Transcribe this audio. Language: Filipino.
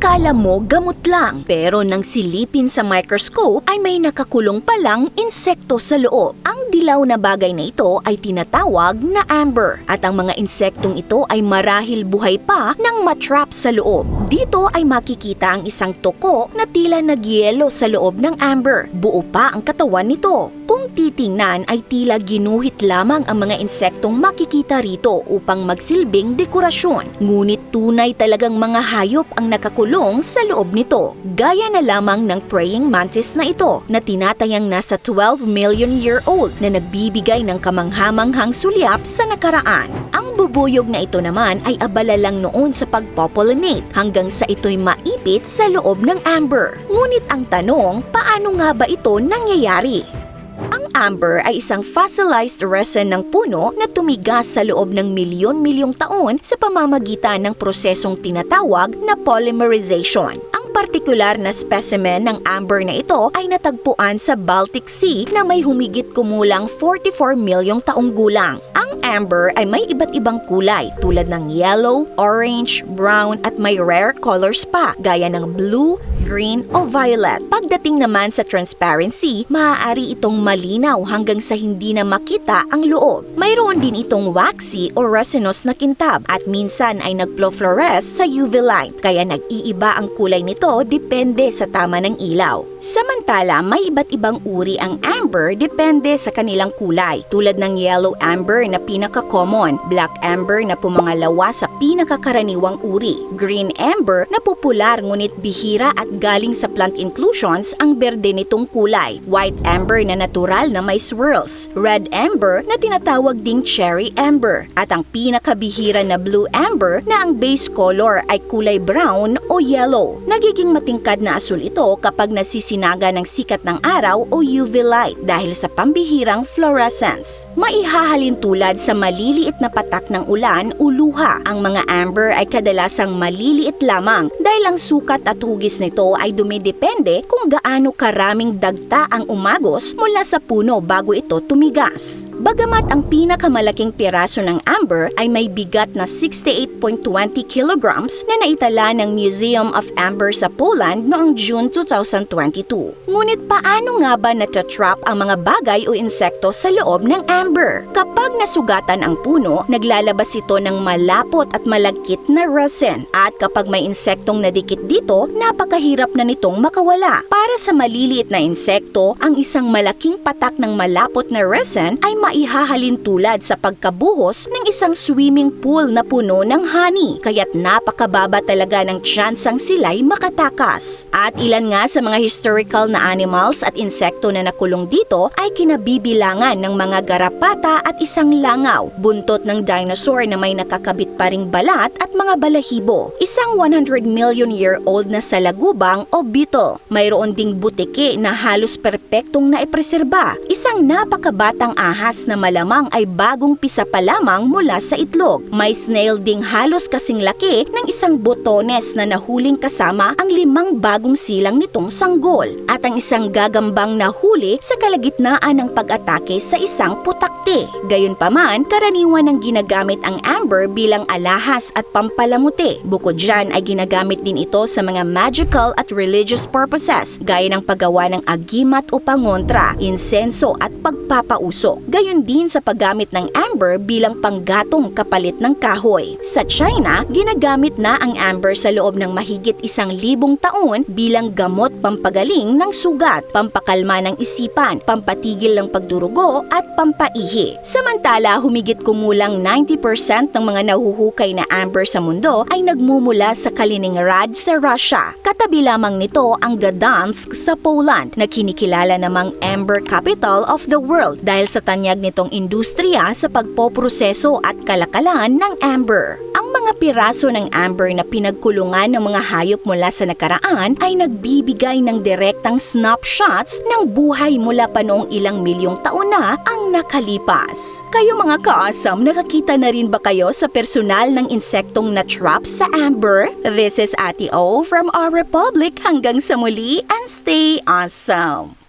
Akala mo gamot lang, pero nang silipin sa microscope ay may nakakulong palang insekto sa loob. Ang dilaw na bagay na ito ay tinatawag na amber at ang mga insektong ito ay marahil buhay pa nang matrap sa loob. Dito ay makikita ang isang toko na tila nagyelo sa loob ng amber. Buo pa ang katawan nito. Kung titingnan ay tila ginuhit lamang ang mga insektong makikita rito upang magsilbing dekorasyon. Ngunit tunay talagang mga hayop ang nakakulong sa loob nito. Gaya na lamang ng praying mantis na ito na tinatayang nasa 12 million year old na nagbibigay ng kamanghamanghang sulyap sa nakaraan. Ang bubuyog na ito naman ay abala lang noon sa pagpopollinate hanggang sa ito'y maipit sa loob ng amber. Ngunit ang tanong, paano nga ba ito nangyayari? Ang amber ay isang fossilized resin ng puno na tumigas sa loob ng milyon-milyong taon sa pamamagitan ng prosesong tinatawag na polymerization. Ang partikular na specimen ng amber na ito ay natagpuan sa Baltic Sea na may humigit kumulang 44 milyong taong gulang. Ang amber ay may iba't ibang kulay tulad ng yellow, orange, brown at may rare colors pa gaya ng blue, green o violet. Pagdating naman sa transparency, maaari itong malinaw hanggang sa hindi na makita ang loob. Mayroon din itong waxy o resinous na kintab at minsan ay nagfluoresce sa UV light kaya nag-iiba ang kulay nito depende sa tama ng ilaw. Samantala, may iba't ibang uri ang amber depende sa kanilang kulay tulad ng yellow amber na pinaka-common, black amber na pumangalawa sa pinakakaraniwang uri, green amber na popular ngunit bihira at galing sa plant inclusions ang berde nitong kulay, white amber na natural na may swirls, red amber na tinatawag ding cherry amber, at ang pinakabihira na blue amber na ang base color ay kulay brown o yellow. Nagiging matingkad na asul ito kapag nasisinaga ng sikat ng araw o UV light dahil sa pambihirang fluorescence. Maihahalin tulad sa maliliit na patak ng ulan o luha. Ang mga amber ay kadalasang maliliit lamang dahil ang sukat at hugis nito ay dumidepende kung gaano karaming dagta ang umagos mula sa puno bago ito tumigas. Bagamat ang pinakamalaking piraso ng amber ay may bigat na 68.20 kilograms na naitala ng Museum of Amber sa Poland noong June 2022. Ngunit paano nga ba natatrap ang mga bagay o insekto sa loob ng amber? Kapag nasugatan ang puno, naglalabas ito ng malapot at malagkit na resin at kapag may insektong nadikit dito, napakahirap na nitong makawala. Para sa maliliit na insekto, ang isang malaking patak ng malapot na resin ay maihahalin tulad sa pagkabuhos ng isang swimming pool na puno ng honey, kaya't napakababa talaga ng tsansang sila'y makatakas. At ilan nga sa mga historical na animals at insekto na nakulong dito ay kinabibilangan ng mga garapata at isang langaw, buntot ng dinosaur na may nakakabit pa ring balat at mga balahibo, isang 100 million year old na salagubang o beetle. Mayroon ding butiki na halos perpektong naipreserba, isang napakabatang ahas na malamang ay bagong pisa pa lamang mula sa itlog. May snail ding halos kasing laki ng isang botones na nahuling kasama ang 5 bagong silang nitong sanggol at ang isang gagambang nahuli sa kalagitnaan ng pag-atake sa isang putakte. Gayunpaman, karaniwan ang ginagamit ang amber bilang alahas at pampalamuti. Bukod dyan ay ginagamit din ito sa mga magical at religious purposes gaya ng paggawa ng agimat o pangontra, insenso at pagpapausok. Gayon din sa paggamit ng amber bilang panggatong kapalit ng kahoy. Sa China, ginagamit na ang amber sa loob ng mahigit 1,000 taon bilang gamot pampagaling ng sugat, pampakalma ng isipan, pampatigil ng pagdurugo at pampaihi. Samantala, humigit kumulang 90% ng mga nahuhukay na amber sa mundo ay nagmumula sa Kaliningrad sa Russia. Katabi lamang nito ang Gdansk sa Poland na kinikilala namang amber capital of the world dahil sa tanyag nitong industriya sa pagpoproseso at kalakalan ng amber. Ang mga piraso ng amber na pinagkulungan ng mga hayop mula sa nakaraan ay nagbibigay ng direktang snapshots ng buhay mula pa noong ilang milyong taon na ang nakalipas. Kayo mga ka-awesome, nakakita na rin ba kayo sa personal ng insektong na-trap sa amber? This is Ate O from our Republic. Hanggang sa muli and stay awesome!